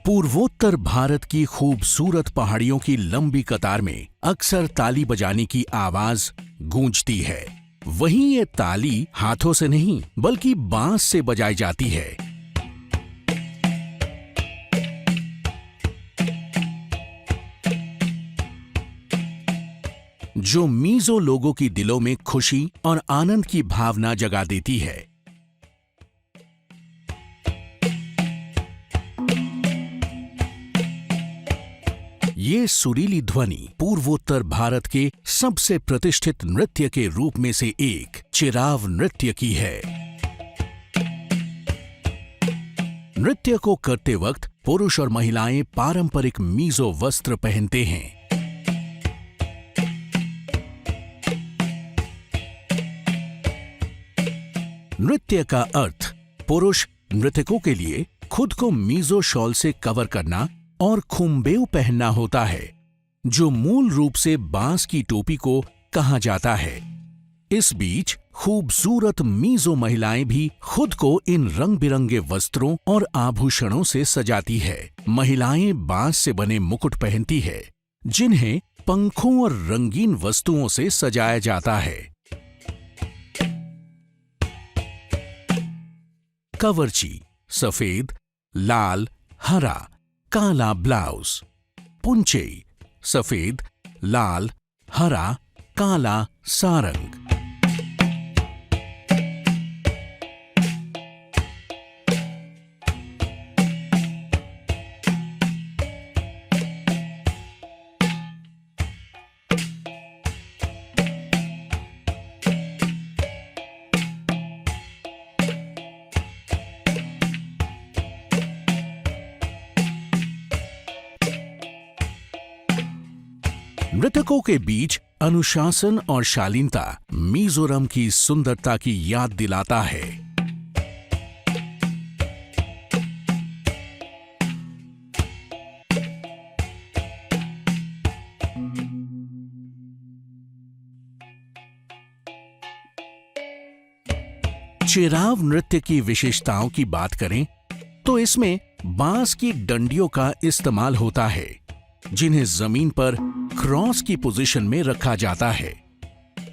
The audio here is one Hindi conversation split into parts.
पूर्वोत्तर भारत की खूबसूरत पहाड़ियों की लंबी कतार में अक्सर ताली बजाने की आवाज गूंजती है। वहीं ये ताली हाथों से नहीं बल्कि बांस से बजाई जाती है। जो मीज़ो लोगों की दिलों में खुशी और आनंद की भावना जगा देती है। ये सुरीली ध्वनि पूर्वोत्तर भारत के सबसे प्रतिष्ठित नृत्य के रूप में से एक चिराव नृत्य की है। नृत्य को करते वक्त पुरुष और महिलाएं पारंपरिक मीज़ो वस्त्र पहनते हैं। नृत्य का अर्थ पुरुष नृत्यकों के लिए खुद को मीज़ो शॉल से कवर करना और खुम्बेउ पहनना होता है, जो मूल रूप से बांस की टोपी को कहा जाता है। इस बीच खूबसूरत मीज़ो महिलाएं भी खुद को इन रंग बिरंगे वस्त्रों और आभूषणों से सजाती है। महिलाएं बांस से बने मुकुट पहनती है, जिन्हें पंखों और रंगीन वस्तुओं से सजाया जाता है। कवरची सफेद, लाल, हरा, काला ब्लाउज। पुंचेई सफेद, लाल, हरा, काला सारंग। नृत्यकों के बीच अनुशासन और शालीनता मिजोरम की सुंदरता की याद दिलाता है। चिराव नृत्य की विशेषताओं की बात करें तो इसमें बांस की डंडियों का इस्तेमाल होता है, जिन्हें जमीन पर क्रॉस की पोजीशन में रखा जाता है।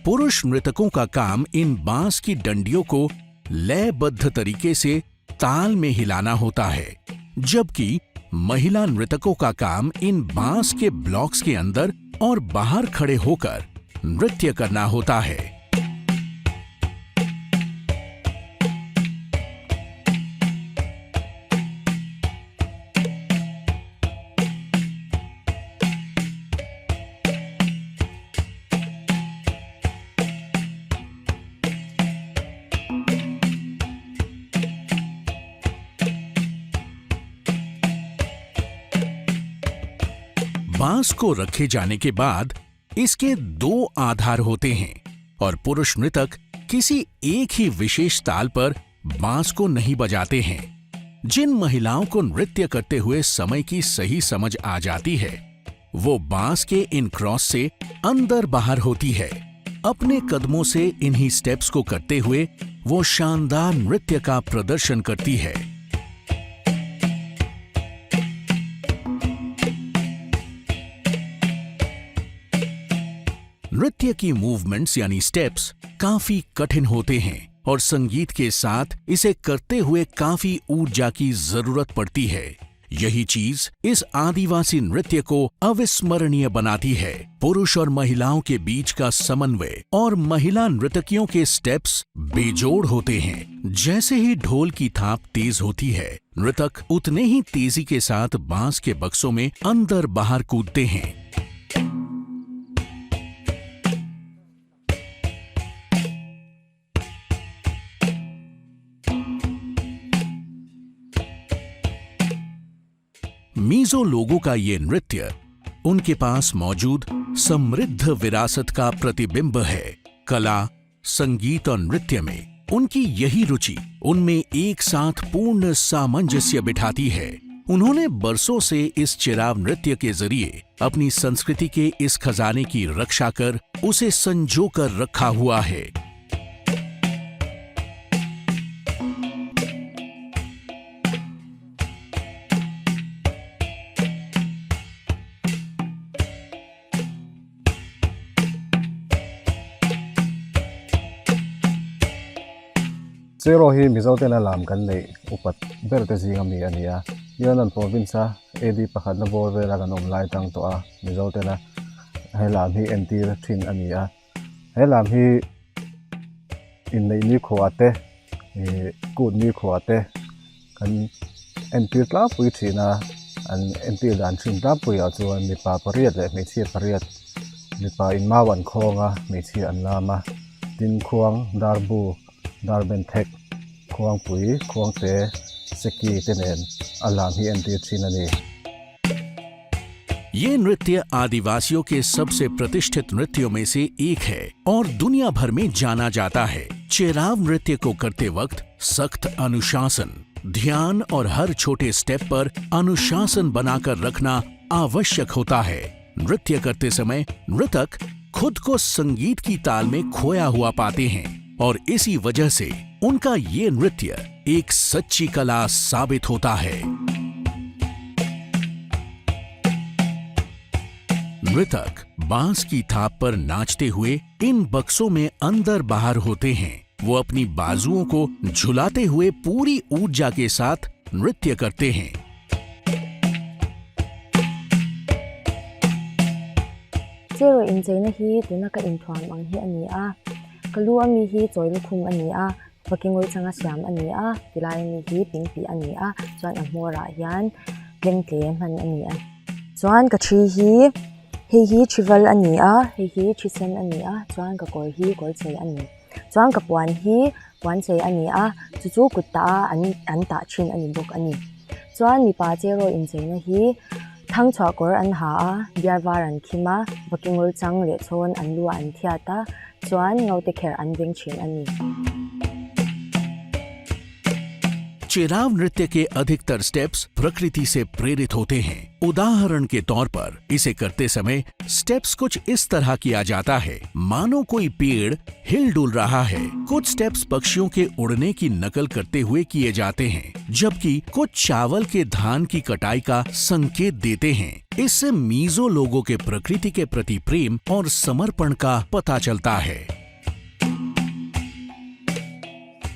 पुरुष नृत्यकों का काम इन बांस की डंडियों को लयबद्ध तरीके से ताल में हिलाना होता है, जबकि महिला नृत्यकों का काम इन बांस के ब्लॉक्स के अंदर और बाहर खड़े होकर नृत्य करना होता है। बांस को रखे जाने के बाद इसके दो आधार होते हैं और पुरुष नृतक किसी एक ही विशेष ताल पर बांस को नहीं बजाते हैं। जिन महिलाओं को नृत्य करते हुए समय की सही समझ आ जाती है, वो बांस के इन क्रॉस से अंदर बाहर होती है। अपने कदमों से इन्हीं स्टेप्स को करते हुए वो शानदार नृत्य का प्रदर्शन करती है। नृत्य की मूवमेंट्स यानी स्टेप्स काफी कठिन होते हैं और संगीत के साथ इसे करते हुए काफी ऊर्जा की जरूरत पड़ती है। यही चीज इस आदिवासी नृत्य को अविस्मरणीय बनाती है। पुरुष और महिलाओं के बीच का समन्वय और महिला नर्तकियों के स्टेप्स बेजोड़ होते हैं। जैसे ही ढोल की थाप तेज होती है, नृतक उतने ही तेजी के साथ बांस के बक्सों में अंदर बाहर कूदते हैं। मीज़ो लोगों का ये नृत्य उनके पास मौजूद समृद्ध विरासत का प्रतिबिंब है। कला, संगीत और नृत्य में उनकी यही रुचि उनमें एक साथ पूर्ण सामंजस्य बिठाती है। उन्होंने बरसों से इस चिराव नृत्य के जरिए अपनी संस्कृति के इस खजाने की रक्षा कर उसे संजो कर रखा हुआ है। zero hi mizo te na lam kan nei upat ber te zinga mi ania yanan province a edi pakhat na bor vela kan om lai tang to a mizo te na he lam hi entir thin ania he lam hi in nei ni khwate good ni khwate kan entir tla pui thina an entir dan thin tla pui a chuan mi pa pariat le mi chi pariat mi pa in ma wan khonga mi chi an lama tin khuang darbu darben thek khuang pui khuang te seki tenen alam hi entir thin ani ये नृत्य आदिवासियों के सबसे प्रतिष्ठित नृत्यों में से एक है और दुनिया भर में जाना जाता है। चेराव नृत्य को करते वक्त सख्त अनुशासन, ध्यान और हर छोटे स्टेप पर अनुशासन बनाकर रखना आवश्यक होता है। नृत्य करते समय नृतक खुद को संगीत की ताल में खोया हुआ पाते हैं और इसी वजह से उनका ये नृत्य एक सच्ची कला साबित होता है। नृतक बांस की थाप पर नाचते हुए इन बक्सों में अंदर बाहर होते हैं। वो अपनी बाजुओं को झुलाते हुए पूरी ऊर्जा के साथ नृत्य करते हैं। Zero in zaina hi tuna ka in thuam ang hi ani a kalu ami hi choi lukhum ani a bakingoi changa siam ani a tilai mi hi pingpi ani a chuan a hmora hian lengtle man ani a chuan ka thi hi chival ani a hi chisen ani a chuan ka kor hi kor chei ani chuan ka puan chei ani a chu kutta an ta thin ani bok ani chuan mi pa zero in zaina hi thang chwa kor an ha a biarwar an khima bakingol chang le chon an lu an thiata chuan ngaute kher an veng thin ani Cheraw नृत्य के अधिकतर स्टेप्स प्रकृति से प्रेरित होते हैं। उदाहरण के तौर पर इसे करते समय स्टेप्स कुछ इस तरह किया जाता है मानो कोई पेड़ हिल डुल रहा है। कुछ स्टेप्स पक्षियों के उड़ने की नकल करते हुए किए जाते हैं, जबकि कुछ चावल के धान की कटाई का संकेत देते हैं। इससे मीजो लोगों के प्रकृति के प्रति प्रेम और समर्पण का पता चलता है।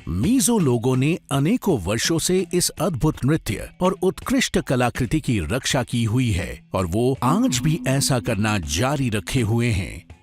मीजो लोगों ने अनेकों वर्षों से इस अद्भुत नृत्य और उत्कृष्ट कलाकृति की रक्षा की हुई है और वो आज भी ऐसा करना जारी रखे हुए हैं।